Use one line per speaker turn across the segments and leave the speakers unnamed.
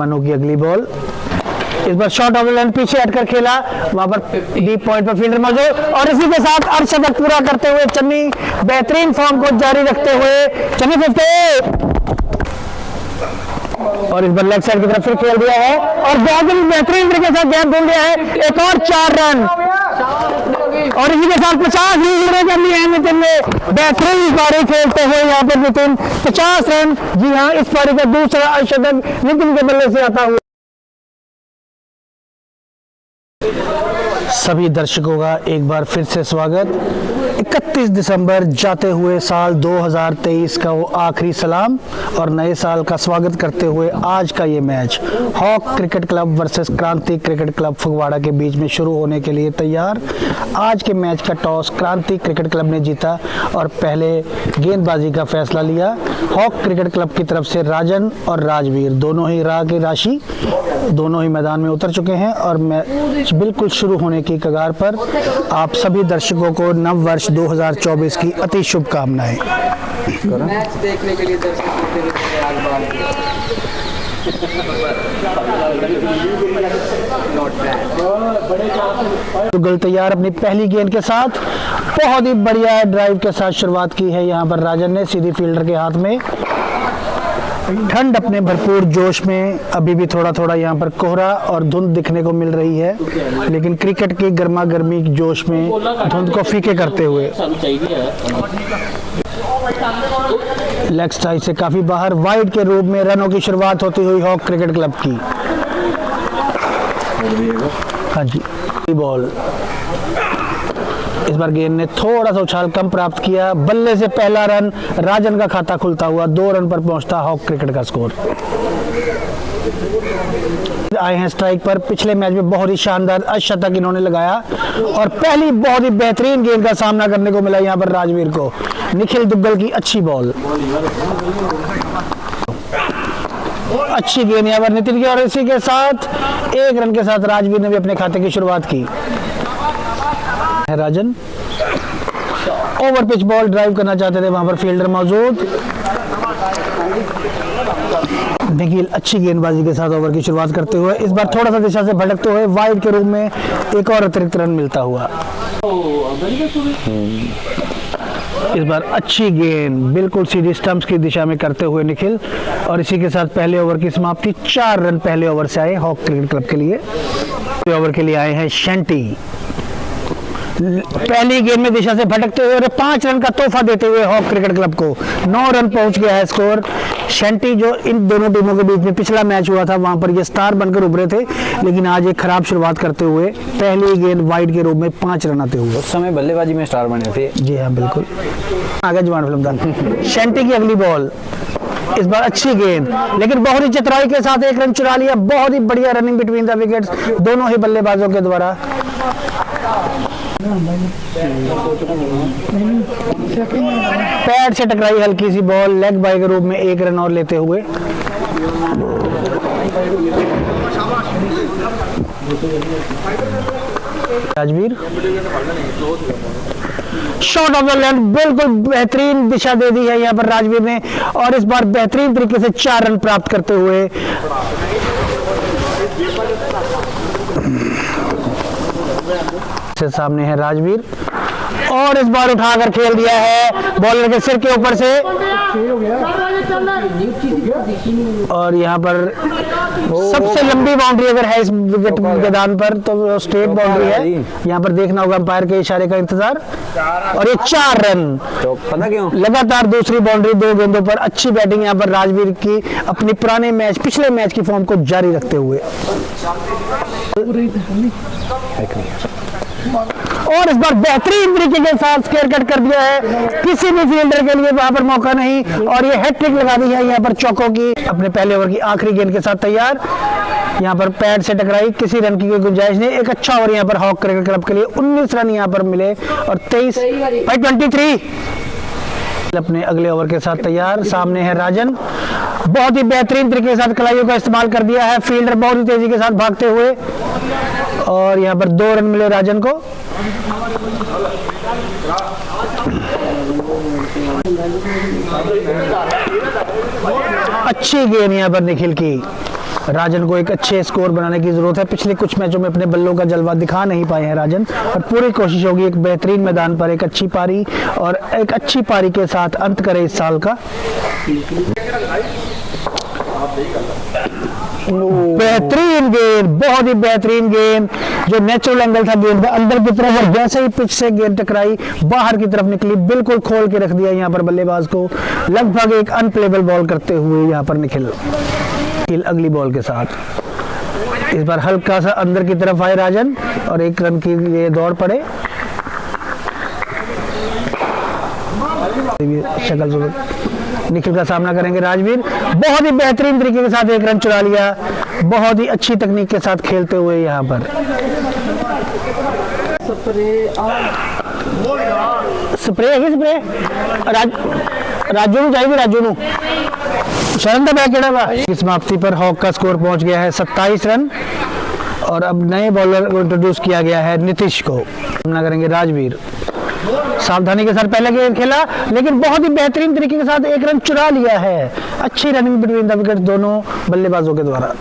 मनु की अगली बॉल, इस बार शॉट ऑफ द लेंथ पीछे हटकर खेला, वहां पर डीप पॉइंट पर फील्डर मौजूद और इसी के साथ अर्धशतक पूरा करते हुए चन्नी बेहतरीन फॉर्म को जारी रखते हुए चन्नी 50 और इस बार लेग साइड की तरफ फिर खेल दिया है और बहुत ही बेहतरीन तरीके से गैप ढूंढ लिया है, एक और 4 रन और इसी के साथ 50 रन कर लिए हैं नितिन ने। बेहतरीन पारी खेलते हुए यहाँ पर नितिन 50 रन। जी हाँ, इस पारी का दूसरा अर्धशतक नितिन के बल्ले से आता हुआ। सभी दर्शकों का एक बार फिर से स्वागत। 31 दिसंबर जाते हुए साल 2023 का वो आखिरी सलाम और नए साल का स्वागत करते हुए आज का ये match Hawk cricket club versus Kranti cricket club Phagwara के बीच में शुरू होने के लिए तैयार। आज के मैच का टॉस क्रांति क्रिकेट क्लब ने जीता और पहले गेंदबाजी का फैसला लिया। हॉक क्रिकेट क्लब की तरफ से राजन और राजवीर दोनों ही राह की राशि दोनों ही मैदान में उतर चुके हैं और मैच बिल्कुल शुरू होने की कगार पर। आप सभी दर्शकों को नव वर्ष 2024 की अति शुभकामनाएं।
मैच देखने के लिए
दुग्गल तैयार अपनी पहली गेंद के साथ, बहुत ही बढ़िया ड्राइव के साथ शुरुआत की है यहाँ पर राजन ने सीधी फील्डर के हाथ में। ठंड अपने भरपूर जोश में, अभी भी थोड़ा थोड़ा यहाँ पर कोहरा और धुंध दिखने को मिल रही है, लेकिन क्रिकेट की गर्मा गर्मी जोश में धुंध को फीके करते हुए लेग साइड से काफी बाहर वाइड के रूप में रनों की शुरुआत होती हुई हॉक क्रिकेट क्लब की। हाँ जी, बॉल इस बार गेंद ने थोड़ा सा उछाल कम प्राप्त किया, बल्ले से पहला रन, राजन का खाता खुलता हुआ 2 रन पर पहुंचता हॉक क्रिकेट का स्कोर। आए हैं स्ट्राइक पर, पिछले मैच में बहुत ही शानदार अर्धशतक इन्होंने लगाया और पहली बहुत ही बेहतरीन गेंद का सामना करने को मिला यहाँ पर राजवीर को। निखिल दुग्गल की अच्छी बॉल, अच्छी गेंद यहाँ पर नितिन की और इसी के साथ 1 रन के साथ राजवीर ने भी अपने खाते की शुरुआत की। राजन ओवर पिच बॉल ड्राइव करना चाहते थे, वहां पर फील्डर मौजूद। निखिल अच्छी गेंदबाजी के साथ ओवर की शुरुआत करते हुए इस बार थोड़ा सा दिशा से भटकते हुए वाइड के रूप में एक और अतिरिक्त रन मिलता हुआ। इस बार अच्छी गेंद बिल्कुल सीधी स्टंप्स की दिशा में करते हुए निखिल और इसी के साथ पहले ओवर की समाप्ति। 4 रन पहले ओवर से आए हॉक क्रिकेट क्लब के लिए। ओवर के लिए आए हैं शेंटी। पहली गेंद में दिशा से भटकते हुए 5 रन का तोहफा देते हुए हॉक क्रिकेट क्लब को 9 रन पहुंच गया है स्कोर। शेंटी जो इन दोनों टीमों के बीच में पिछला मैच हुआ था वहां पर ये स्टार बनकर उभरे थे, लेकिन आज एक खराब शुरुआत करते हुए पहली गेंद वाइड के रूप में 5 रन आते हुए
उस समय बल्लेबाजी में स्टार बने थे।
जी हाँ बिल्कुल, आगे जवान फिल्म। शेंटी की अगली बॉल, इस बार अच्छी गेंद लेकिन बहुत ही चतुराई के साथ 1 रन चुरा लिया। बहुत ही बढ़िया रनिंग बिटवीन द विकेट्स दोनों ही बल्लेबाजों के द्वारा। पैड से टकराई हल्की सी बॉल, लेग बाय के रूप में 1 रन और लेते हुए। Rajveer shot of the length बिल्कुल बेहतरीन दिशा दे दी है यहाँ पर राजवीर ने और इस बार बेहतरीन तरीके से 4 रन प्राप्त करते हुए से सामने है राजवीर और इस बार उठाकर खेल दिया है बॉलर के सिर के ऊपर से और यहाँ पर सबसे लंबी बाउंड्री अगर है इस विकेट मैदान पर तो स्ट्रेट बाउंड्री है। यहाँ पर देखना होगा अंपायर के इशारे का इंतजार और ये 4 रन
तो पता क्यों
लगातार दूसरी बाउंड्री 2 गेंदों पर। अच्छी बैटिंग यहाँ पर राजवीर की अपनी पुराने मैच पिछले मैच की फॉर्म को जारी रखते हुए और इस बार बेहतरीन तरीके के साथ स्क्वायर कट कर दिया है, किसी भी फील्डर के लिए वहां पर मौका नहीं और ये हैट्रिक लगा दी है यहाँ पर चौकों की। अपने पहले ओवर की आखिरी गेंद के साथ तैयार, यहाँ पर पैड से टकराई, किसी रन की कोई गुंजाइश नहीं। एक अच्छा ओवर यहाँ पर हॉक क्रिकेट क्लब के लिए 19 रन यहाँ पर मिले और 23 अपने अगले ओवर के साथ तैयार। सामने है राजन, बहुत ही बेहतरीन तरीके के साथ कलाइयों का इस्तेमाल कर दिया है, फील्डर बहुत ही तेजी के साथ भागते हुए और यहाँ पर 2 रन मिले राजन को। अच्छी गेंद यहाँ पर निखिल की राजन को एक अच्छे स्कोर बनाने की जरूरत है। पिछले कुछ मैचों में अपने बल्लों का जलवा दिखा नहीं पाए हैं राजन, और पूरी कोशिश होगी एक बेहतरीन मैदान पर एक अच्छी पारी और एक अच्छी पारी के साथ अंत करे इस साल का। बेहतरीन गेंद, बहुत ही बेहतरीन गेंद, जो नेचुरल एंगल था गेंद का अंदर की तरफ, और जैसे ही पिच से गेंद टकराई बाहर की तरफ निकली, बिल्कुल खोल के रख दिया यहाँ पर बल्लेबाज को, लगभग एक अनप्लेबल बॉल करते हुए यहाँ पर निखिल अगली बॉल के साथ। इस बार हल्का सा अंदर की तरफ आए राजन और एक रन की ये दौड़ पड़े। शक्ल निखिल का सामना करेंगे राजवीर, बहुत ही बेहतरीन तरीके के साथ एक रन चुरा लिया, बहुत ही अच्छी तकनीक के साथ खेलते हुए यहाँ पर। स्प्रे है स्प्रे राजू चाहिए, राजू शरण था बैकेड़ा। समाप्ति पर हॉक का स्कोर पहुंच गया है 27 रन, और अब नए बॉलर को इंट्रोड्यूस किया गया है नीतीश को। सामना करेंगे राजवीर, सावधानी के साथ पहले गेंद खेला लेकिन बहुत ही बेहतरीन तरीके के साथ एक रन चुरा लिया है। अच्छी रनिंग बिटवीन द विकेट दोनों बल्लेबाजों के द्वारा,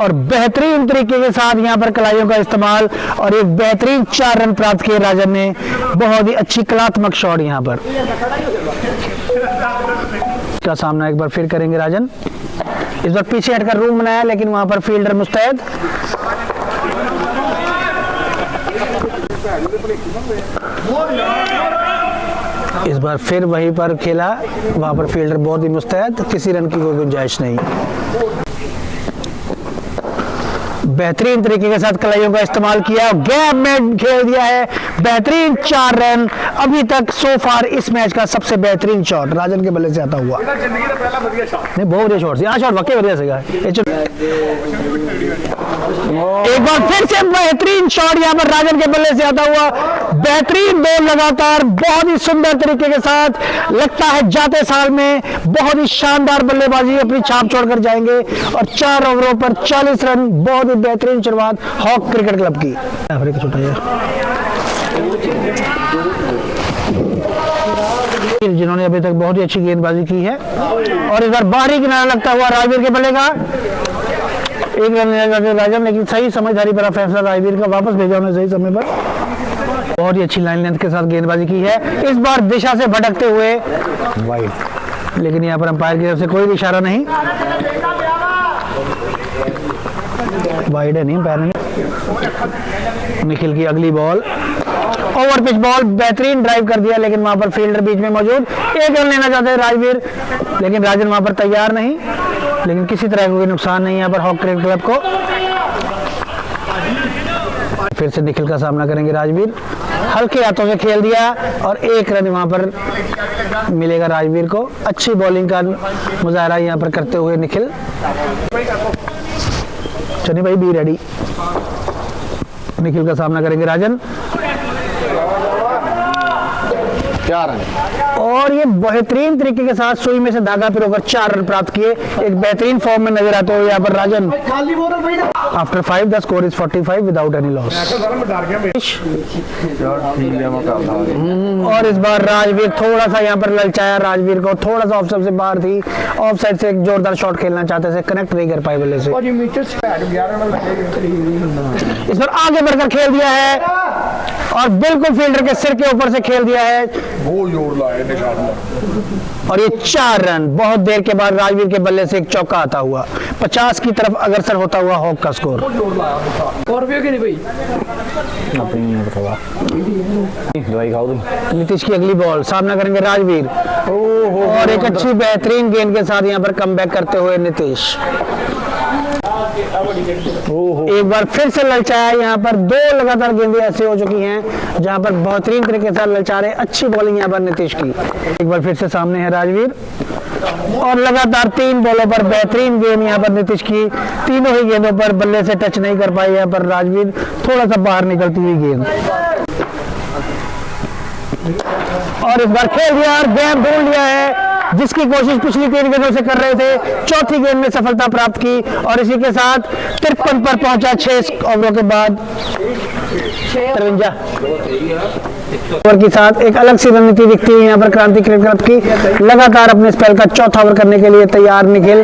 और बेहतरीन तरीके के साथ यहाँ पर कलाइयों का इस्तेमाल और एक बेहतरीन 4 रन प्राप्त किए राजन ने। बहुत ही अच्छी कलात्मक शॉट यहाँ पर। का सामना एक बार फिर करेंगे राजन, इस बार पीछे हटकर रूम बनाया लेकिन वहां पर फील्डर मुस्तैद। इस बार फिर वहीं पर खेला, वहां पर फील्डर बहुत ही मुस्तैद, किसी रन की कोई गुंजाइश नहीं। बेहतरीन तरीके के साथ कलाइयों का इस्तेमाल किया, गैप में खेल दिया है, बेहतरीन 4 रन। अभी तक सो फार इस मैच का सबसे बेहतरीन शॉट राजन के बल्ले से आता हुआ। नहीं बहुत बढ़िया शॉट, यहाँ शॉट वाकई बढ़िया से। एक बार फिर से बेहतरीन शॉट यहाँ पर राजन के बल्ले से आता हुआ, बेहतरीन बॉल लगातार बहुत ही सुंदर तरीके के साथ। लगता है जाते साल में बहुत ही शानदार बल्लेबाजी अपनी छाप छोड़कर जाएंगे, और 4 ओवरों पर 40 रन, बहुत ही बेहतरीन शुरुआत हॉक क्रिकेट क्लब की। जिन्होंने अभी तक बहुत ही अच्छी गेंदबाजी की है, और इस बार बाहरी किनारा लगता हुआ राजवीर के बल्ले का एक रन राजन, लेकिन सही समझदारी पर फैसला राजवीर का, वापस भेजा उन्हें सही समय पर। बहुत ही अच्छी लाइन लेंथ के साथ गेंदबाजी की है, इस बार दिशा से भटकते हुए वाइड, लेकिन यहाँ पर अंपायर की तरफ से कोई इशारा नहीं, वाइड है नहीं अंपायर ने। निखिल की अगली बॉल, ओवर पिच बॉल, बेहतरीन ड्राइव कर दिया लेकिन वहां पर फील्डर बीच में मौजूद, एक रन लेना चाहते हैं राजवीर, लेकिन राजन वहां पर तैयार नहीं, लेकिन किसी तरह का कोई नुकसान नहीं यहाँ पर हॉक क्रिकेट क्लब को। फिर से निखिल का सामना करेंगे राजवीर, हल्के हाथों से खेल दिया और एक रन वहां पर मिलेगा राजवीर को। अच्छी बॉलिंग का मुजाहरा यहाँ पर करते हुए निखिल। चलिए भाई बी रेडी। निखिल का सामना करेंगे राजन,
4 रन,
और ये बेहतरीन तरीके के साथ सुई में से धागा पिरोकर 4 रन प्राप्त किए। एक बेहतरीन फॉर्म में नजर आते हुए यहाँ पर Rajan. After 5 the score is 45 without any loss. और इस बार राजवीर थोड़ा सा यहाँ पर ललचाया, राजवीर को थोड़ा सा ऑफ से बाहर थी, ऑफ साइड से एक जोरदार शॉट खेलना चाहते थे, कनेक्ट नहीं कर पाए बल्ले से। इस बार आगे बढ़कर खेल दिया है और बिल्कुल फील्डर के सिर के ऊपर से खेल दिया है, और ये 4 रन। बहुत देर के बाद राजवीर के बल्ले से एक चौका आता हुआ, 50 की तरफ अग्रसर होता हुआ हॉक का स्कोर। नीतीश की अगली बॉल, सामना करेंगे राजवीर, और एक अच्छी बेहतरीन गेंद के साथ यहाँ पर कमबैक करते हुए नीतीश। एक बार फिर से ललचाया, यहाँ पर 2 लगातार गेंदें ऐसी हो चुकी हैं जहां पर बेहतरीन तरीके से ललचा रहे। अच्छी बॉलिंग यहाँ पर नीतीश की। एक बार फिर से सामने है राजवीर, और लगातार 3 बॉलों पर बेहतरीन गेंद यहाँ पर नीतीश की, तीनों ही गेंदों पर बल्ले से टच नहीं कर पाई यहाँ पर राजवीर, थोड़ा सा बाहर निकलती हुई गेंद। और इस बार खेल दिया और गैप ढूंढ लिया है, जिसकी कोशिश पिछली 3 गेंदों से कर रहे थे, चौथी गेंद में सफलता प्राप्त की, और इसी के साथ 53 पर पहुंचा 6 ओवरों के बाद 53। ओवर के साथ एक अलग सी रणनीति दिखती है यहाँ पर क्रांति क्रिकेट क्लब की। लगातार अपने स्पेल का चौथा ओवर करने के लिए तैयार निखिल।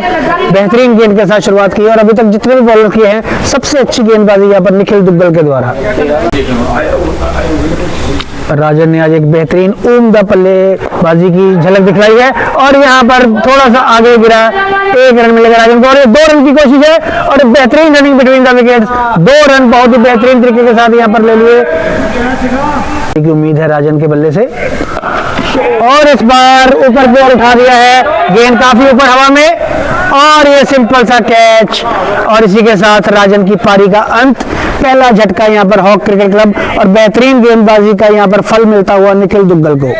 बेहतरीन गेंद के साथ शुरुआत की और अभी तक जितने भी बॉलर किए हैं सबसे अच्छी गेंदबाजी यहाँ पर निखिल दुग्गल के द्वारा। राजन ने आज एक बेहतरीन उम्दा बल्लेबाजी की झलक दिखलाई है और यहाँ पर थोड़ा सा आगे गिरा। 1 रन मिलेगा राजन को और 2 रन की कोशिश है और बेहतरीन running between the wickets. 2 run बहुत ही बेहतरीन तरीके के साथ यहाँ पर ले लिए की उम्मीद है राजन के बल्ले से और इस बार ऊपर की ओर उठा दिया है। गेंद काफी ऊपर हवा में और ये सिंपल सा कैच और इसी के साथ राजन की पारी का अंत। पहला झटका यहाँ पर हॉक क्रिकेट क्लब और बेहतरीन गेंदबाजी का यहाँ पर फल मिलता हुआ निखिल दुग्गल को।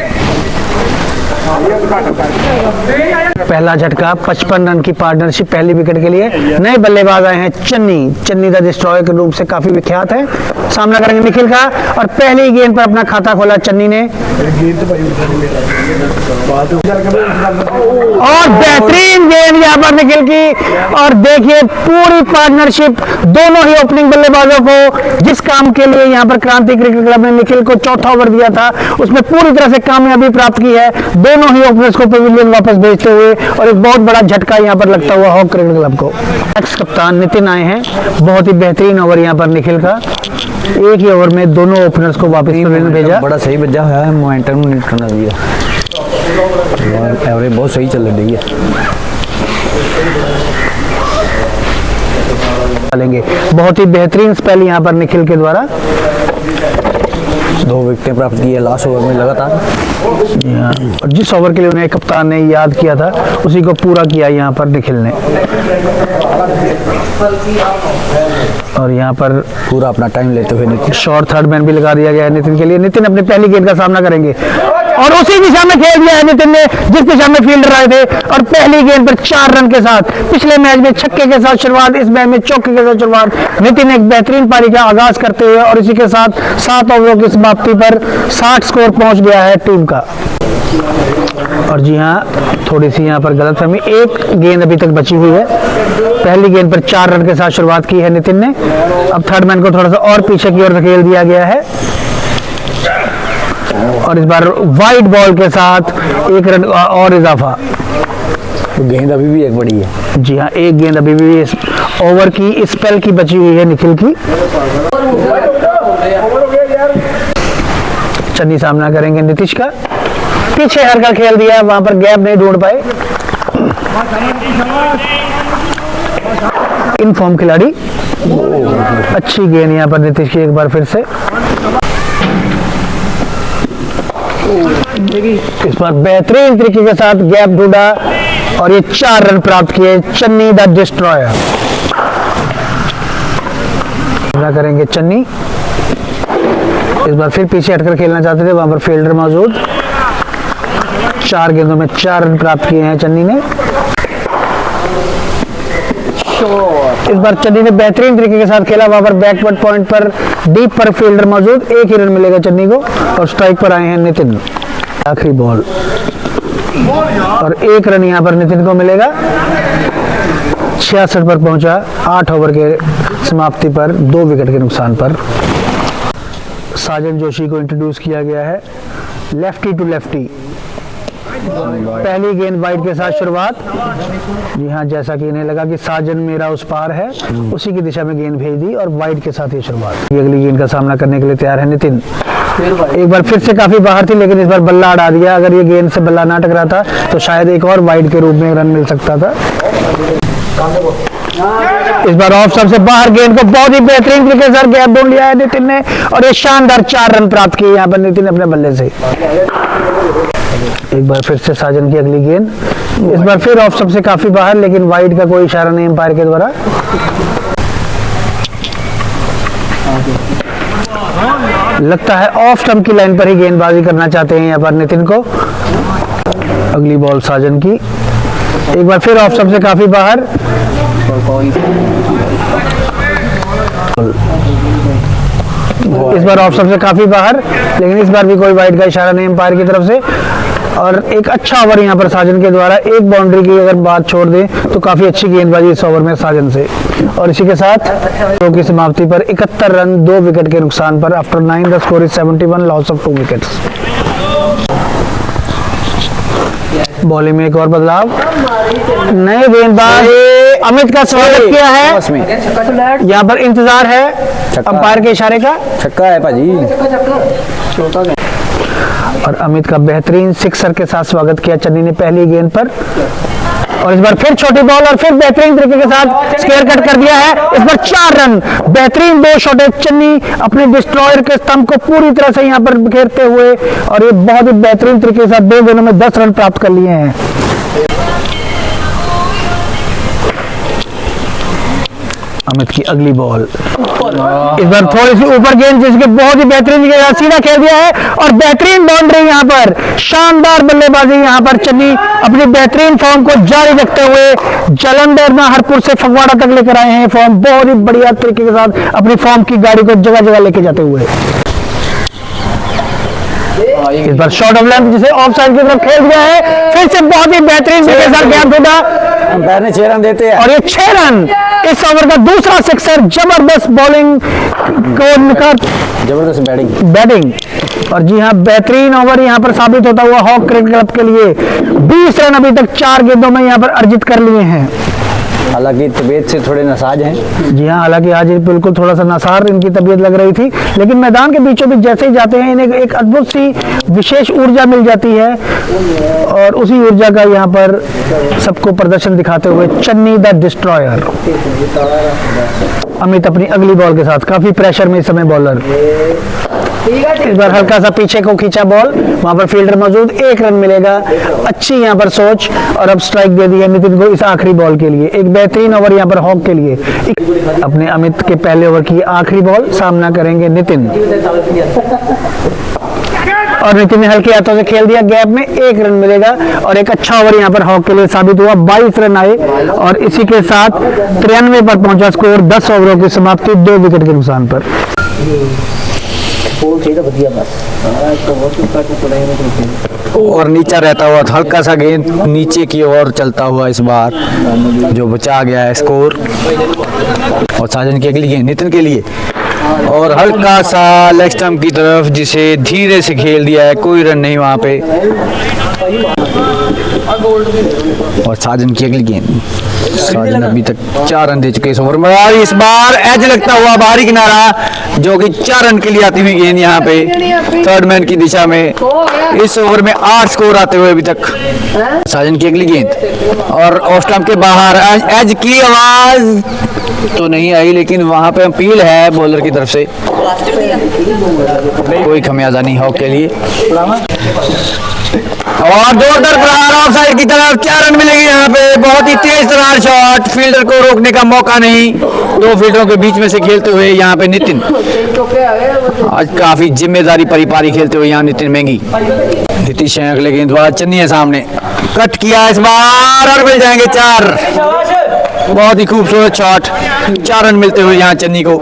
पहला झटका 55 रन की पार्टनरशिप पहली विकेट के लिए। नए बल्लेबाज आए हैं चन्नी द डिस्ट्रॉयर के रूप से काफी विख्यात है। सामना करेंगे निखिल का और पहली गेंद पर अपना खाता खोला चन्नी ने और बेहतरीन गेंद यहाँ पर निखिल की। और देखिए पूरी पार्टनरशिप दोनों ही ओपनिंग बल्लेबाजों को जिस काम के लिए यहाँ पर क्रांति क्रिकेट क्लब ने निखिल को चौथा ओवर दिया था उसमें पूरी तरह से कामयाबी प्राप्त की है। दोनों ही ओपनर्स को पवेलियन वापस भेजते हुए और एक बहुत बड़ा झटका यहाँ पर लगता हुआ हॉक क्रिकेट क्लब को। एक्स कप्तान नितिन आए हैं। बहुत ही बेहतरीन ओवर यहाँ पर निखिल का। एक ही ओवर में दोनों ओपनर्स को वापस पवेलियन भेजा।
बड़ा सही बजा हुआ है। मोमेंटम नहीं करना दिया और एवरेज बहुत सही चल रही है।
चलेंगे बहुत ही बेहतरीन स्पेल यहाँ पर निखिल के द्वारा।
2 विकेटें प्राप्त की है लास्ट ओवर में लगातार।
और जिस ओवर के लिए उन्हें कप्तान ने याद किया था उसी को पूरा किया यहाँ पर निखिल ने और यहाँ पर
पूरा अपना टाइम लेते हुए नितिन
शॉर्ट थर्ड मैन भी लगा दिया गया है नितिन के लिए। नितिन अपनी पहली गेंद का सामना करेंगे और उसी दिशा में खेल दिया है नितिन ने जिस दिशा में फील्डर आए थे और पहली गेंद पर 4 रन के साथ पिछले मैच में छक्के के साथ शुरुआत, इस मैच में चौके के साथ शुरुआत। नितिन एक बेहतरीन पारी का आगाज करते हुए और इसी के साथ 7 ओवरों की समाप्ति पर 60 स्कोर पहुंच गया है टीम का। और जी हाँ, थोड़ी सी यहाँ पर गलतफहमी, एक गेंद अभी तक बची हुई है। पहली गेंद पर 4 रन के साथ शुरुआत की है नितिन ने। अब थर्ड मैन को थोड़ा सा और पीछे की ओर धकेल दिया गया है और इस बार वाइड बॉल के साथ 1 रन और इजाफा।
तो गेंद अभी भी एक बड़ी है।
जी हाँ, एक गेंद अभी भी इस ओवर की स्पेल की बची हुई है निखिल की। चन्नी सामना करेंगे नीतीश का। पीछे हरकर खेल दिया, वहां पर गैप नहीं ढूंढ पाए। इन फॉर्म खिलाड़ी। अच्छी गेंद यहाँ पर नीतीश की एक बार फिर से। इस बार बेहतरीन तरीके के साथ गैप ढूंढा और ये 4 रन प्राप्त किए चन्नी द डिस्ट्रॉयर। करेंगे चन्नी। इस बार फिर पीछे हटकर खेलना चाहते थे, वहां पर फील्डर मौजूद। 4 गेंदों में 4 रन प्राप्त किए हैं चन्नी ने। इस बार चन्नी ने बेहतरीन तरीके के साथ खेला, वहां पर बैकवर्ड पॉइंट पर डीप पर फील्डर मौजूद। 1 ही रन मिलेगा चन्नी को और स्ट्राइक पर आए हैं नितिन। आखिरी बॉल और 1 रन यहाँ पर नितिन को मिलेगा। 66 पर पहुंचा 8 ओवर के समाप्ति पर 2 विकेट के नुकसान पर। साजन जोशी को इंट्रोड्यूस किया गया है, लेफ्टी टू लेफ्टी। पहली गेंद वाइड के साथ शुरुआत। जी हाँ, जैसा कि इन्हें लगा कि साजन मेरा उस पार है, उसी की दिशा में गेंद भेज दी और वाइड के साथ ये शुरुआत। ये अगली गेंद का सामना करने के लिए तैयार है नितिन। एक बार फिर से काफी बाहर थी, लेकिन इस बार बल्ला अड़ा दिया। अगर ये गेंद से बल्ला ना टकराता तो शायद एक और वाइड के रूप में रन मिल सकता था। इस बार ऑफ स्टंप से बाहर गेंद को बहुत ही बेहतरीन तरीके से गैप ढूंढ लिया है नितिन ने और ये शानदार 4 रन प्राप्त किए यहाँ पर नितिन अपने बल्ले से। एक बार फिर से साजन की अगली गेंद। इस बार फिर ऑफ स्टंप से काफी बाहर, लेकिन वाइड का कोई इशारा नहीं अंपायर के द्वारा। लगता है ऑफ स्टंप की लाइन पर ही गेंदबाजी करना चाहते हैं यहाँ पर नितिन को। अगली बॉल साजन की। एक बार फिर ऑफ स्टंप से काफी बाहर। इस बार ऑफ स्टंप से काफी बाहर, लेकिन इस बार भी कोई वाइड का इशारा नहीं अंपायर की तरफ से। और एक अच्छा ओवर यहाँ पर साजन के द्वारा, एक बाउंड्री की अगर बात छोड़ दें तो काफ़ी अच्छी गेंदबाजी इस ओवर में साजन से। और इसी के साथ शो की समाप्ति पर 71 रन 2 विकेट के नुकसान पर। After 9 the score is 71, loss of 2 wickets. Bowling में एक और बदलाव, नए गेंदबाज अमित का स्वागत किया है। यहाँ पर इंतजार है अंपायर के इशारे का।
छक्का है भाजी।
और अमित का बेहतरीन सिक्सर के साथ स्वागत किया चन्नी ने पहली गेंद पर। और इस बार फिर छोटी बॉल और फिर बेहतरीन तरीके के साथ स्क्वायर कट कर दिया है। इस बार 4 रन, बेहतरीन 2 शॉट है। चन्नी अपने डिस्ट्रॉयर के स्तंभ को पूरी तरह से यहाँ पर बिखेरते हुए और ये बहुत ही बेहतरीन तरीके के साथ 2 गेंदों में 10 रन प्राप्त कर लिए हैं। अमित की अगली बॉल, इस बार थोड़ी सी ऊपर गेंद जिसके बहुत ही बेहतरीन सीधा खेल दिया है और बेहतरीन बाउंड्री यहाँ पर, शानदार बल्लेबाजी यहाँ पर। चन्नी अपनी बेहतरीन फॉर्म को जारी रखते हुए जालंधर नाहरपुर से फगवाड़ा तक लेकर आए हैं। फॉर्म बहुत ही बढ़िया तरीके के साथ अपनी फॉर्म की गाड़ी को जगह जगह लेके जाते हुए। इस बार शॉट ऑफ लेंथ जिसे ऑफ साइड की तरफ खेल दिया है, फिर से बहुत ही बेहतरीन तरीके के साथ गैप ढूंढा।
अंपायर ने 6 रन देते हैं
और ये 6 रन, इस ओवर का दूसरा सिक्सर। जबरदस्त बॉलिंग को निकाल,
जबरदस्त
बैटिंग। और जी हाँ, बेहतरीन ओवर यहाँ पर साबित होता हुआ हॉक क्रिकेट क्लब के लिए। 20 रन अभी तक 4 गेंदों में यहाँ पर अर्जित कर लिए हैं।
हालांकि तबीयत से थोड़े नासाज हैं।
जी हाँ, हालांकि आज ये बिल्कुल थोड़ा सा नासार इनकी तबीयत लग रही थी, लेकिन मैदान के बीचों बीच जैसे ही जाते हैं इन्हें एक अद्भुत सी विशेष ऊर्जा मिल जाती है और उसी ऊर्जा का यहाँ पर सबको प्रदर्शन दिखाते हुए चन्नी द डिस्ट्रॉयर। अमित अपनी अगली बॉल के साथ, काफी प्रेशर में इस समय बॉलर। इस बार हल्का सा पीछे को खींचा बॉल, वहां पर फील्डर मौजूद, 1 रन मिलेगा। अच्छी यहाँ पर सोच और अब स्ट्राइक दे दी है नितिन को इस आखिरी बॉल के लिए। एक बेहतरीन ओवर यहाँ पर हॉक के लिए। अपने अमित के पहले ओवर की आखिरी बॉल, सामना करेंगे नितिन। और नितिन ने हल्के हाथों से खेल दिया, गैप में 1 रन मिलेगा और एक अच्छा ओवर यहाँ पर हॉक के लिए साबित हुआ। 22 रन आए और इसी के साथ 93 पर पहुंचा स्कोर। 10 ओवरों की समाप्ति 2 विकेट के नुकसान पर।
और नीचा रहता हुआ हल्का सा गेंद नीचे की ओर चलता हुआ इस बार जो बचा गया है स्कोर। और साजन की अगली गेंद नितिन के लिए और हल्का सा लेग स्टंप की तरफ जिसे धीरे से खेल दिया है, कोई रन नहीं वहां पे। और साजन की अगली गेंद, साजन अभी तक 4 रन दे चुके इस ओवर में और इस बार एज लगता हुआ बाहरी किनारा जो कि 4 रन के लिए आती हुई गेंद यहाँ पे थर्ड मैन की दिशा में। इस ओवर में 8 स्कोर आते हुए अभी तक। साजन की अगली गेंद और ऑफ स्टंप के बाहर एज की आवाज तो नहीं आई, लेकिन वहां पे अपील है बॉलर की तरफ से। कोई खमियाजा नहीं हॉक के लिए। और जोरदार प्रहार ऑफ साइड की तरफ, 4 रन मिलेंगे यहाँ पे। बहुत ही तेज तरार शॉट, फील्डर को रोकने का मौका नहीं। 2 फील्डरों के बीच में से खेलते हुए यहाँ पे नितिन, आज काफी जिम्मेदारी परिपारी खेलते हुए यहाँ नितिन मेंगी। नीतीश है अगले गेंदबाज, चन्नी है सामने, कट किया इस बार और मिल जाएंगे 4। बहुत ही खूबसूरत शॉट, 4 रन मिलते हुए यहाँ चन्नी को।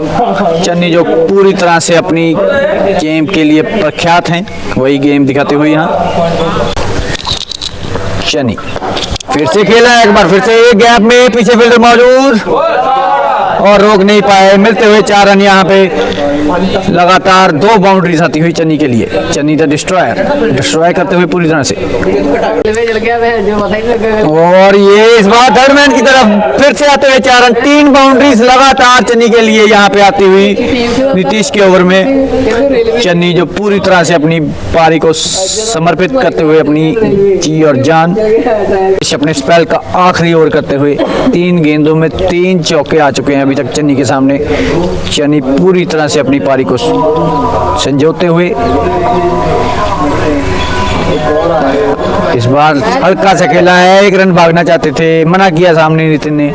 चन्नी जो पूरी तरह से अपनी गेम के लिए प्रख्यात हैं, वही गेम दिखाते हुए यहाँ चन्नी फिर से खेला एक बार, फिर से एक गैप में पीछे फील्डर मौजूद और रोक नहीं पाए। मिलते हुए 4 रन यहाँ पे। लगातार 2 बाउंड्रीज आती हुई चन्नी के लिए। चन्नी द डिस्ट्रॉय करते हुए पूरी तरह से। और ये इस बार थर्ड मैन की तरफ फिर से आते हुए 4 रन। 3 बाउंड्रीज लगातार चन्नी के लिए यहाँ पे आती हुई नीतीश के ओवर में। चन्नी जो पूरी तरह से अपनी पारी को समर्पित करते हुए अपनी जी और जान अपने स्पेल का आखिरी ओवर करते हुए 3 गेंदों में 3 चौके आ चुके हैं अभी तक चन्नी के सामने। चन्नी पूरी तरह से अपनी पारी को संजोते हुए इस बार हल्का सा खेला है, 1 रन भागना चाहते थे, मना किया सामने नितिन ने।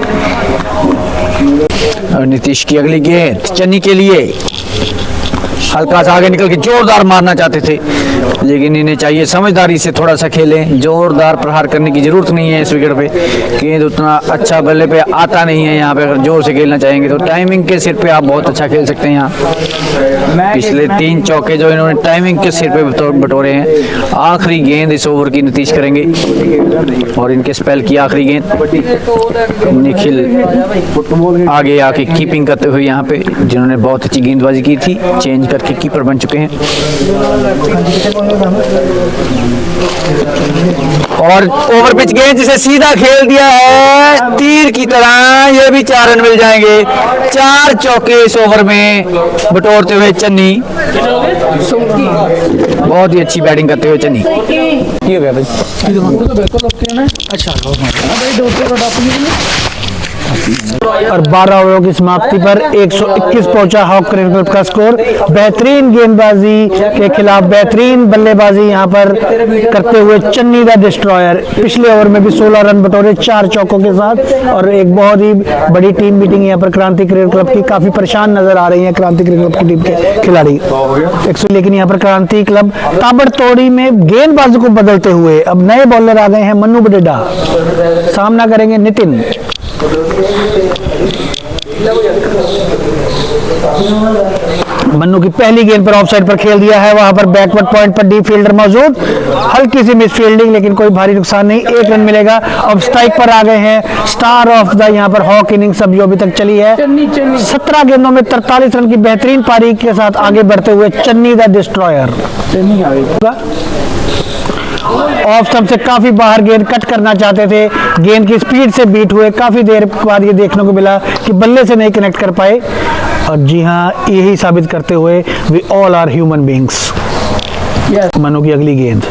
और नीतीश की अगली गेंद चन्नी के लिए, हल्का सा आगे निकल के जोरदार मारना चाहते थे लेकिन इन्हें चाहिए समझदारी से थोड़ा सा खेलें। जोरदार प्रहार करने की जरूरत नहीं है इस विकेट पे, गेंद उतना अच्छा बल्ले पे आता नहीं है यहाँ पे। अगर जोर से खेलना चाहेंगे तो टाइमिंग के सिर पे आप बहुत अच्छा खेल सकते हैं। यहाँ पिछले 3 चौके जो इन्होंने टाइमिंग के सिर पे बटोरे हैं। आखिरी गेंद इस ओवर की नीतीश करेंगे और इनके स्पेल की आखिरी गेंद। निखिल आगे आके कीपिंग करते हुए यहाँ पे, जिन्होंने बहुत अच्छी गेंदबाजी की थी, चेंज करके कीपर बन चुके हैं। और ओवर पिच गेंद जिसे सीधा खेल दिया है तीर की तरह, ये भी 4 रन मिल जाएंगे। 4 चौके इस ओवर में बटोरते हुए चन्नी, बहुत ही अच्छी बैटिंग करते हुए चन्नी। ये हो गया भाई।
और 12 ओवरों की समाप्ति पर 121 पहुंचा हॉक क्रिकेट क्लब का स्कोर। बेहतरीन गेंदबाजी के खिलाफ बेहतरीन बल्लेबाजी यहां पर करते हुए चन्नी द डिस्ट्रॉयर पिछले ओवर में भी 16 रन बटोरे 4 चौकों के साथ। और एक बहुत ही बड़ी टीम मीटिंग यहां पर क्रांति क्रिकेट क्लब की, काफी परेशान नजर आ रही है क्रांति क्रिकेट क्लब की टीम के खिलाड़ी। लेकिन यहाँ पर क्रांति क्लब ताबड़तोड़ी में गेंदबाजी को बदलते हुए अब नए बॉलर आ गए हैं। मन्नू बडेडा सामना करेंगे नितिन। मन्नू की पहली गेंद पर ऑफसाइड पर खेल दिया है। वहां पर बैकवर्ड पॉइंट पर डीप फील्डर मौजूद, हल्की सी मिस फील्डिंग, लेकिन कोई भारी नुकसान नहीं। 1 रन मिलेगा। अब स्ट्राइक पर आ गए हैं स्टार ऑफ द यहाँ पर हॉक इनिंग्स अब जो अभी तक चली है। 17 गेंदों में 43 रन की बेहतरीन पारी के साथ आगे बढ़ते हुए Channi the destroyer. Off stump से काफी बाहर गेंद कट करना चाहते थे, गेंद की स्पीड से बीट हुए। काफी देर बाद ये देखने को मिला कि बल्ले से नहीं कनेक्ट कर पाए। और जी हाँ, यही साबित करते हुए we all are human beings. Manu की अगली गेंद,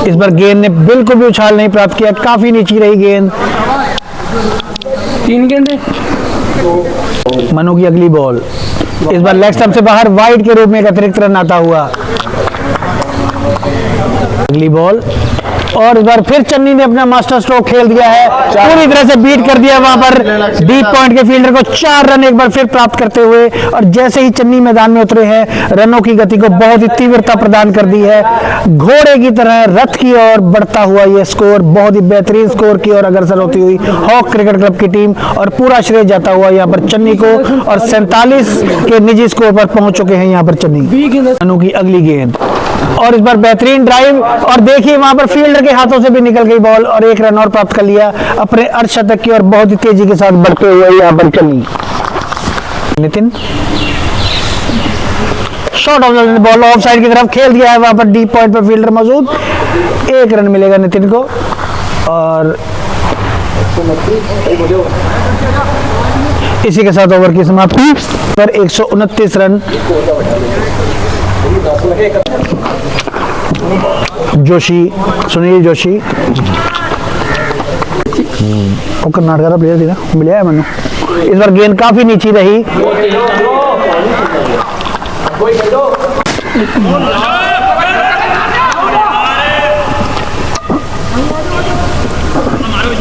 इस बार गेंद ने बिल्कुल भी उछाल नहीं प्राप्त किया, काफी नीची रही गेंद।
3 गेंदें।
मनु की अगली बॉल, इस बार लेग स्टंप से बाहर वाइड के रूप में एक अतिरिक्त रन आता हुआ। अगली बॉल, और इस बार फिर चन्नी ने अपना मास्टर स्ट्रोक खेल दिया है, पूरी तरह से बीट कर दिया वहां पर डीप पॉइंट के फील्डर को। 4 रन एक बार फिर प्राप्त करते हुए। और जैसे ही चन्नी मैदान में उतरे हैं, रनों की गति को बहुत ही तीव्रता प्रदान कर दी है। घोड़े की तरह रथ की ओर बढ़ता हुआ यह स्कोर, बहुत ही बेहतरीन स्कोर की ओर अग्रसर होती हुई हॉक क्रिकेट क्लब की टीम। और पूरा श्रेय जाता हुआ यहाँ पर चन्नी को, और 47 के निजी स्कोर पर पहुंच चुके हैं यहाँ पर चन्नी। मनु की अगली गेंद, और इस बार बेहतरीन ड्राइव, और देखिए वहां पर फील्डर के हाथों से भी निकल गई बॉल और 1 रन और प्राप्त कर लिया अपने अर्धशतक की, और बहुत ही तेजी के साथ बढ़ते हुए यहाँ पर चली। Nitin shot of the ball of side की तरफ खेल दिया है, वहां पर डीप पॉइंट पर फील्डर मौजूद। 1 रन मिलेगा नितिन को। और इसी के साथ ओवर की समाप्ति पर 129 रन जोशी, सुनील जोशी और कर्नाटक का प्लेयर थी ना, मिला है मनु। इस बार गेंद काफी नीची रही।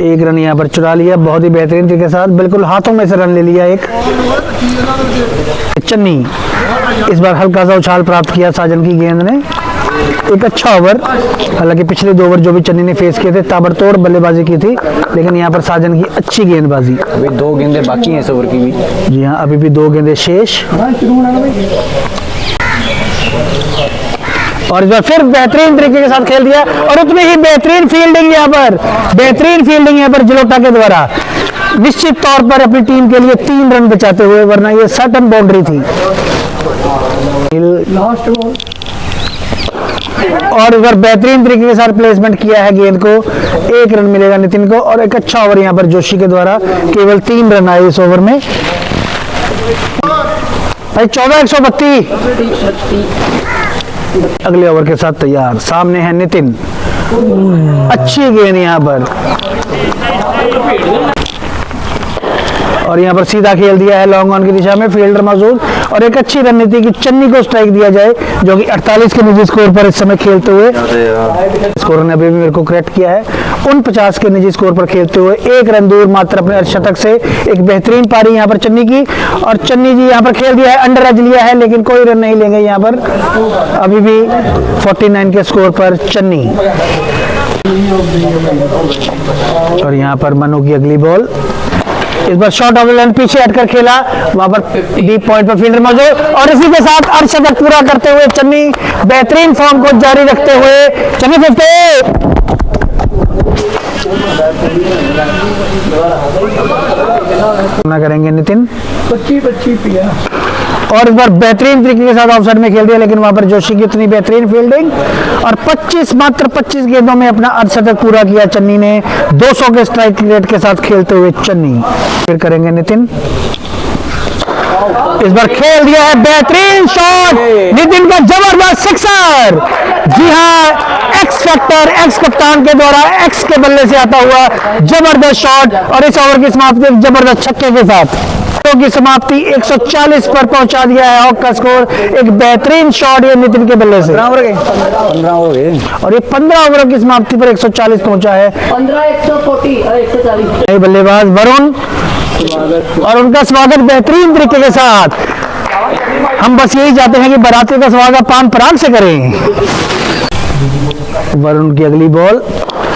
एक रन यहाँ पर चुरा लिया बहुत ही बेहतरीन तरीके के साथ, बिल्कुल हाथों में से रन ले लिया एक। चन्नी इस बार हल्का सा उछाल प्राप्त किया साजन की गेंद ने। एक अच्छा ओवर, हालांकि पिछले 2 ओवर जो भी चन्नी ने फेस किए थे ताबड़तोड़ बल्लेबाजी की थी, लेकिन यहाँ पर साजन की अच्छी गेंदबाजी।
अभी 2 गेंदें बाकी हैं इस ओवर की भी।
जी हाँ, अभी भी 2 गेंदें शेष। और इस बार फिर बेहतरीन तरीके के साथ खेल दिया, और उतनी ही बेहतरीन फील्डिंग यहाँ पर जलोटा के द्वारा, निश्चित तौर पर अपनी टीम के लिए 3 रन बचाते हुए, वरना ये सर्टन बाउंड्री थी। और इस बार बेहतरीन तरीके के साथ प्लेसमेंट किया है गेंद को। 1 रन मिलेगा नितिन को, और एक अच्छा ओवर यहाँ पर जोशी के द्वारा, केवल 3 रन आए इस ओवर में। भाई 14-132 अगले ओवर के साथ तैयार। सामने है नितिन, अच्छी गेंद यहाँ पर, और यहाँ पर सीधा खेल दिया है लॉन्ग ऑन की दिशा में, फील्डर मौजूद। और एक अच्छी रणनीति की चन्नी को स्ट्राइक दिया जाए, जो कि 48 के निजी स्कोर पर इस समय खेलते हुए, स्कोर ने अभी भी मेरे को करेक्ट किया है, 49 के निजी स्कोर पर खेलते हुए 1 रन दूर मात्र अपने अर्धशतक से। एक बेहतरीन पारी यहाँ पर चन्नी की, और चन्नी जी यहाँ पर खेल दिया है, अंडर एज लिया है, लेकिन कोई रन नहीं लेंगे यहाँ पर। अभी भी 49 के स्कोर पर चन्नी। और यहाँ पर मनु की अगली बॉल, इस बार शॉट ऑफ द लाइन पीछे हटकर खेला, वहां पर डीप पॉइंट पर फील्डर मौजूद। और इसी के साथ अर्धशतक पूरा करते हुए चन्नी बेहतरीन फॉर्म को जारी रखते हुए चन्नी 50 ना करेंगे नितिन। और इस बार बेहतरीन तरीके के साथ ऑफसाइड में खेल दिया, लेकिन वहां पर जोशी की इतनी बेहतरीन फील्डिंग, और मात्र 25 गेंदों में अपना अर्धशतक पूरा किया चन्नी ने, 200 के स्ट्राइक रेट के साथ खेलते हुए चन्नी। फिर करेंगे नितिन। इस बार खेल दिया है बेहतरीन शॉट, नितिन का जबरदस्त सिक्सर। जी हाँ, एक्स फैक्टर, एक्स कप्तान के द्वारा एक्स के बल्ले से आता हुआ जबरदस्त शॉट, और इस ओवर की समाप्ति एक जबरदस्त छक्के के साथ की समाप्ति 140 पर पहुंचा दिया है हॉक का स्कोर। एक बेहतरीन शॉट ये नितिन के बल्ले से। 15 ओवर गए, और ये 15 ओवरों की समाप्ति पर 140 पहुंचा है।
15, 140 और 140।
नए बल्लेबाज वरुण, और उनका स्वागत बेहतरीन तरीके के साथ। हम बस यही चाहते हैं कि बाराती का स्वागत पान पराग से करें। वरुण की अगली बॉल,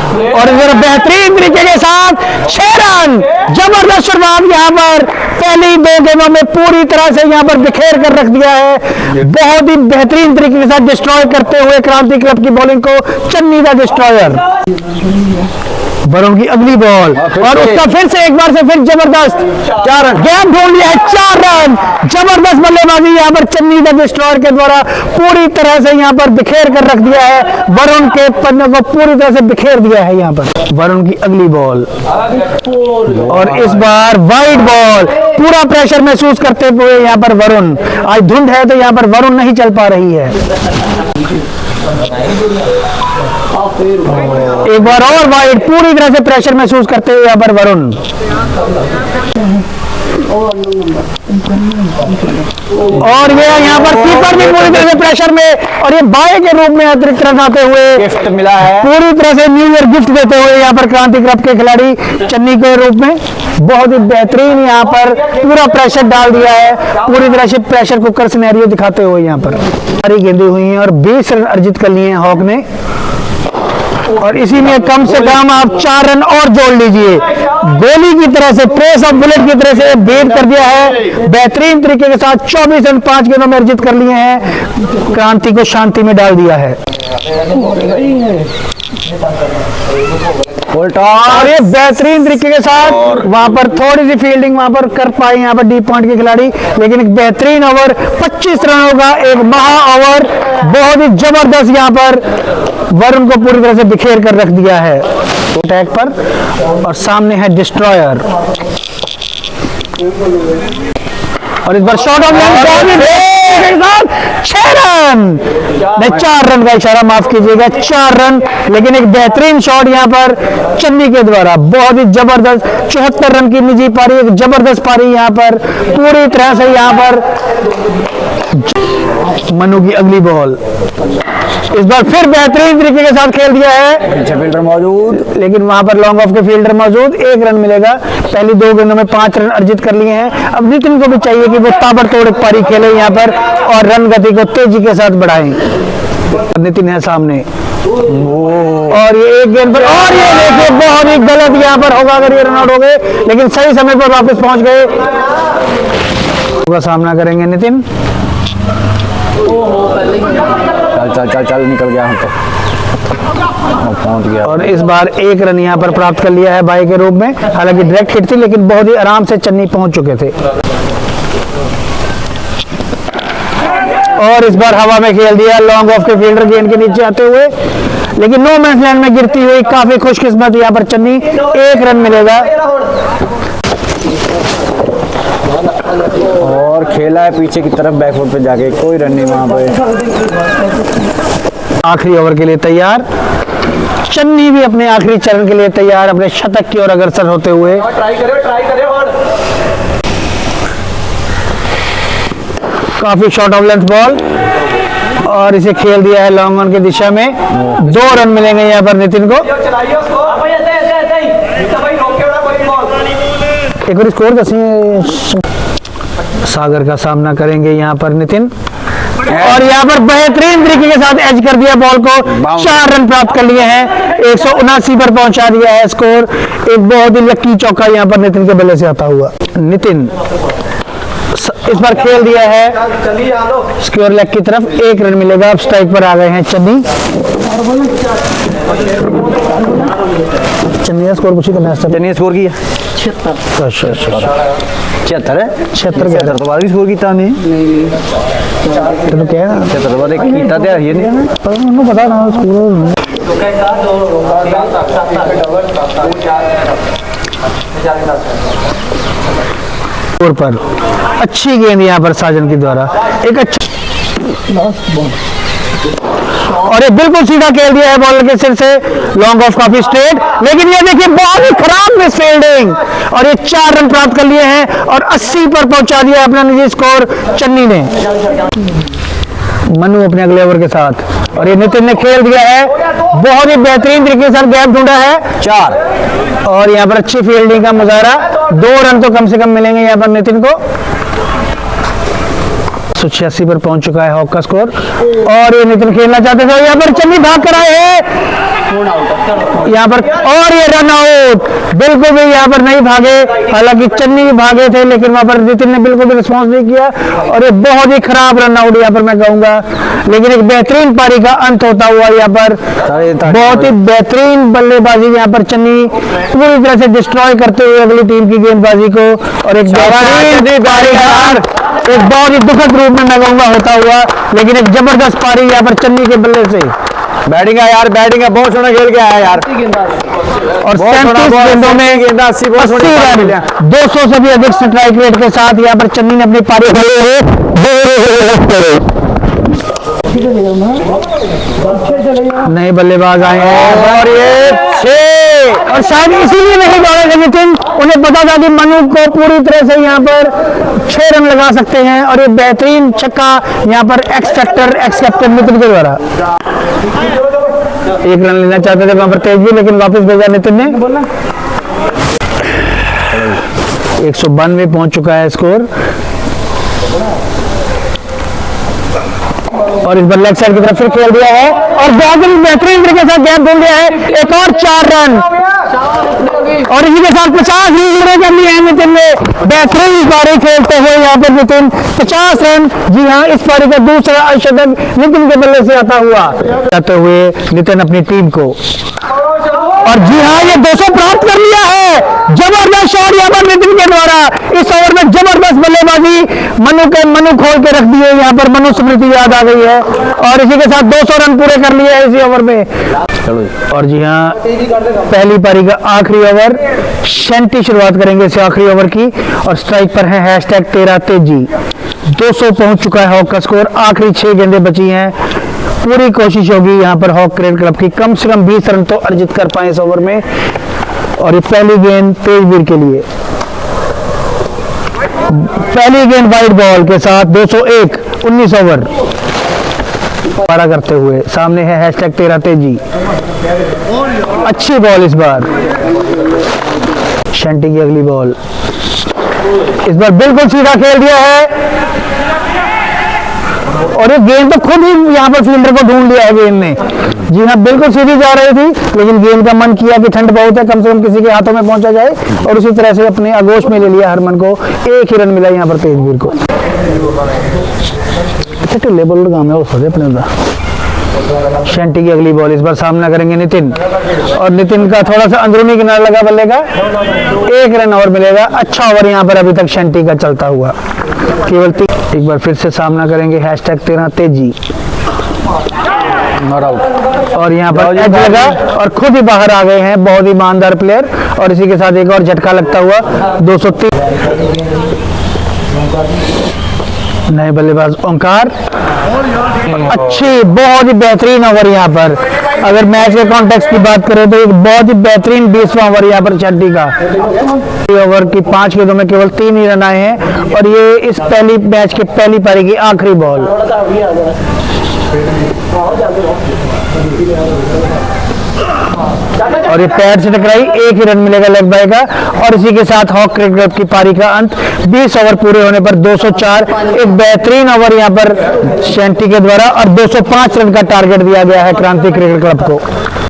और इधर बेहतरीन तरीके के साथ 6 रन, जबरदस्त शुरुआत यहाँ पर पहली 2 गेंदों में पूरी तरह से यहाँ पर बिखेर कर रख दिया है। बहुत ही बेहतरीन तरीके के साथ डिस्ट्रॉय करते हुए क्रांति क्लब की बॉलिंग को चन्नी द डिस्ट्रॉयर। वरुण की अगली बॉल, और उसका फिर से एक बार से फिर जबरदस्त 4 रन, गैप ढूंढ लिया है, 4 रन, जबरदस्त बल्लेबाजी यहाँ पर चन्नी द डिस्ट्रॉयर के द्वारा पूरी तरह से यहाँ पर बिखेर कर रख दिया है। वरुण के पन्ने को पूरी तरह से बिखेर दिया है यहाँ पर। वरुण की अगली बॉल, और इस बार वाइड बॉल, पूरा प्रेशर महसूस करते हुए यहाँ पर वरुण। आज धुंध है तो यहाँ पर वरुण नहीं चल पा रही है। एक बार और वाइड, पूरी तरह से प्रेशर महसूस करते हुए यहाँ पर वरुण। और ये यहाँ पर कीपर भी पूरी तरह से प्रेशर में, और ये बाय के रूप में अतिरिक्त रन आते हुए
गिफ्ट मिला है,
पूरी तरह से न्यू ईयर गिफ्ट देते हुए यहाँ पर क्रांति क्लब के खिलाड़ी चन्नी के रूप में बहुत ही बेहतरीन यहाँ पर पूरा प्रेशर डाल दिया है, पूरी तरह से प्रेशर कुकर सिनेरियो दिखाते हुए यहाँ पर सारी गेंदें हुई हैं, और 20 रन अर्जित कर लिए हैं हॉक ने। और इसी में कम से कम आप 4 रन और जोड़ लीजिए। गोली की तरह से, ट्रेस ऑफ बुलेट की तरह से बेट कर दिया है बेहतरीन तरीके के साथ। 24 रन 5 गेंदों में अर्जित कर लिए हैं, क्रांति को शांति में डाल दिया है। और ये बेहतरीन तरीके के साथ वहां पर थोड़ी सी फील्डिंग वहां पर कर पाए यहाँ पर डीप पॉइंट के खिलाड़ी, लेकिन एक बेहतरीन ओवर 25 रनों का एक महा ओवर, बहुत ही जबरदस्त यहाँ पर वरुण को पूरी तरह से बिखेर कर रख दिया है अटैक पर। और सामने है डिस्ट्रॉयर, और इस बार शॉट ऑफ लाइन 6 रन, नहीं 4 रन का इशारा, माफ कीजिएगा, 4 रन, लेकिन एक बेहतरीन शॉट यहाँ पर चन्नी के द्वारा, बहुत ही जबरदस्त 74 रन की निजी पारी, एक जबरदस्त पारी यहाँ पर पूरी तरह से यहाँ पर। मनु की अगली बॉल, इस बार फिर बेहतरीन तरीके के साथ खेल दिया है,
फील्डर मौजूद,
लेकिन वहां पर लॉन्ग ऑफ के फील्डर मौजूद। 1 रन मिलेगा, पहली 2 गेंदों में 5 रन अर्जित कर लिए हैं। अब नितिन को भी चाहिए कि वो ताबड़तोड़ एक पारी खेले यहाँ पर और रन गति को तेजी के साथ बढ़ाएं। नितिन है सामने, और ये एक गेंद पर, और ये देखिए बहुत ही गलत यहाँ पर होगा अगर ये रन आउट हो गए, लेकिन सही समय पर वापस पहुंच गए। का सामना करेंगे नितिन।
चल निकल गया, हम तो पहुंच गया।
और इस बार 1 रन यहाँ पर प्राप्त कर लिया है बाई के रूप में, हालांकि डायरेक्ट हिट थी, लेकिन बहुत ही आराम से चन्नी पहुंच चुके थे। और इस बार हवा में खेल दिया लॉन्ग ऑफ के फील्डर गेंद के नीचे आते हुए, लेकिन नो मैंस लैंड में गिरती हुई काफी खुशकिस्मत यहाँ पर चन्नी। 1 रन मिलेगा,
और खेला है पीछे की तरफ बैकफुट पे जाके, कोई रन नहीं वहां पे।
आखिरी ओवर के लिए तैयार, चन्नी भी अपने आखिरी चरण के लिए तैयार, अपने शतक की ओर अग्रसर होते हुए।
ट्राई करे और
काफी शॉर्ट ऑफ लेंथ बॉल और इसे खेल दिया है लॉन्ग ऑन की दिशा में। 2 रन मिलेंगे यहाँ पर नितिन को। एक और स्कोर सागर का सामना करेंगे यहाँ पर नितिन और यहाँ पर बेहतरीन तरीके के साथ एज कर दिया बॉल को। 4 रन प्राप्त कर लिए हैं, 179 पर पहुंचा दिया है स्कोर। एक बहुत ही लकी चौका यहाँ पर नितिन के बल्ले से आता हुआ। नितिन इस बार खेल दिया है स्क्वायर लेग की तरफ, 1 रन मिलेगा। अब स्ट्राइक पर आ गए हैं चन्नी। चन्नी का स्कोर कुछ ही करना है।
चन्नी स्कोर किया
76
76 है
76
तो बाद भी स्कोर किया नहीं
तो क्या है
76 बाद एक कीता ते है नहीं
उन्होंने पता ना स्कोर पर। अच्छी गेंद यहाँ पर साजन के द्वारा, एक अच्छा और ये बिल्कुल सीधा खेल दिया है बॉलर के सिर से। लॉन्ग ऑफ काफी स्ट्रेट, लेकिन ये देखिए बहुत ही खराब मिस फील्डिंग और ये 4 रन प्राप्त कर लिए हैं और 80 पर पहुंचा दिया अपना निजी स्कोर चन्नी ने। मनु अपने अगले ओवर के साथ और ये नितिन ने खेल दिया है बहुत ही बेहतरीन तरीके से, गैप ढूंढा है 4 और यहाँ पर अच्छी फील्डिंग का मुजाहरा। 2 रन तो कम से कम मिलेंगे यहाँ पर नितिन को। 186 पर पहुंच चुका है हॉक का स्कोर और ये नितिन खेलना चाहते थे। यहाँ पर चन्नी भाग कर आए हैं यहाँ पर और ये रन आउट। बिल्कुल भी यहाँ पर नहीं भागे, हालांकि चन्नी भी भागे थे लेकिन वहां पर नितिन ने बिल्कुल भी रिस्पॉन्स नहीं किया और ये बहुत ही खराब रन आउट यहाँ पर मैं कहूंगा। लेकिन एक बेहतरीन पारी का अंत होता हुआ यहाँ पर, बहुत ही बेहतरीन बल्लेबाजी यहाँ पर चन्नी पूरी तरह से डिस्ट्रॉय करते हुए अगली टीम की गेंदबाजी को और एक बेहतरीन पारी का एक बहुत ही दुखद रूप में मैं कहूंगा होता हुआ, लेकिन एक जबरदस्त पारी यहाँ पर चन्नी के बल्ले से।
बैटिंग है यार, बैटिंग है, बहुत सोना खेल के आया यार
और 37 गेंदों में 80 रन, 200 से भी अधिक स्ट्राइक रेट के साथ यहाँ पर चन्नी ने अपनी पारी नए बल्लेबाज आए हैं और ये 6 और शायद इसीलिए नहीं दौड़े थे नितिन, उन्हें पता था कि मनु को पूरी तरह से यहाँ पर 6 रन लगा सकते हैं और ये बेहतरीन छक्का यहाँ पर x factor x captain Nitin के द्वारा। 1 रन लेना चाहते थे वहां पर तेज भी, लेकिन वापस भेजा नितिन ने। 192 पहुंच चुका है स्कोर और इस बार लेग साइड की तरफ फिर खेल दिया है और बहुत ही बेहतरीन तरीके से गैप ढूंढ लिया है। एक और 4 रन और इसी के साथ 50 रन कर लिए हैं नितिन ने। बेहतरीन पारी खेलते हुए यहाँ पर नितिन 50 रन। जी हाँ, इस पारी का दूसरा शतक नितिन के बल्ले से आता हुआ जाते हुए नितिन अपनी टीम को। और जी हाँ, ये 200 प्राप्त कर लिया है। जबरदस्त शॉट यहाँ पर नितिन के द्वारा। इस ओवर में जबरदस्त बल्लेबाजी मनु खोल के रख दी है। यहाँ पर मनु स्मृति याद आ गई है और इसी के साथ 200 रन पूरे कर लिए हैं इसी ओवर में। और जी हाँ, पहली पारी का आखिरी ओवर, शैंटी शुरुआत करेंगे इस आखिरी ओवर की और स्ट्राइक पर है #13 तेजी। 200 पहुंच चुका है हॉक का स्कोर। आखिरी 6 गेंदें बची हैं। पूरी कोशिश होगी यहाँ पर हॉक क्रिकेट क्लब की कम से कम 20 रन तो अर्जित कर पाए इस ओवर में। और ये पहली गेंद तेजवीर के लिए, पहली गेंद वाइड बॉल के साथ 201 19 ओवर पारा करते हुए। सामने है #13 तेजी। अच्छी बॉल इस बार, शंटी की अगली बॉल इस बार बिल्कुल सीधा खेल दिया है और ये गेंद तो खुद ही यहाँ पर फील्डर को ढूंढ लिया है गेंद ने। जी हाँ, बिल्कुल सीधी जा रही थी लेकिन गेंद का मन किया कि ठंड बहुत है, कम से कम किसी के हाथों में पहुंचा जाए और उसी तरह से अपने आगोश में ले लिया हरमन को। 1 ही रन मिला यहाँ पर तेजवीर को। ढिले बॉलर काम है हो सकते अपने। शंटी की अगली बॉल, इस बार सामना करेंगे नितिन और नितिन का थोड़ा सा अंदरूनी किनारा लगा बल्ले का। 1 रन और मिलेगा। अच्छा ओवर यहाँ पर अभी तक शंटी का चलता हुआ। केवल एक बार फिर से सामना करेंगे #13 तेजी और यहाँ पर एज लगा और खुद ही बाहर आ गए हैं। बहुत ही ईमानदार प्लेयर और इसी के साथ एक और झटका लगता हुआ 203। नए बल्लेबाज ओंकार। अच्छी, बहुत ही बेहतरीन ओवर यहाँ पर। अगर मैच के कॉन्टेक्स्ट की बात करें तो एक बहुत ही बेहतरीन 20वां ओवर यहाँ पर चड्डी का। ओवर की 5 गेंदों में केवल 3 ही रन आए हैं और ये इस पहली मैच के पहली पारी की आखिरी बॉल। और ये पैर से टकराई, 1 ही रन मिलेगा लेग बाय का। और इसी के साथ हॉक क्रिकेट क्लब की पारी का अंत। 20 ओवर पूरे होने पर 204, एक बेहतरीन ओवर यहाँ पर शेंटी के द्वारा, और 205 रन का टारगेट दिया गया है क्रांति क्रिकेट क्लब को।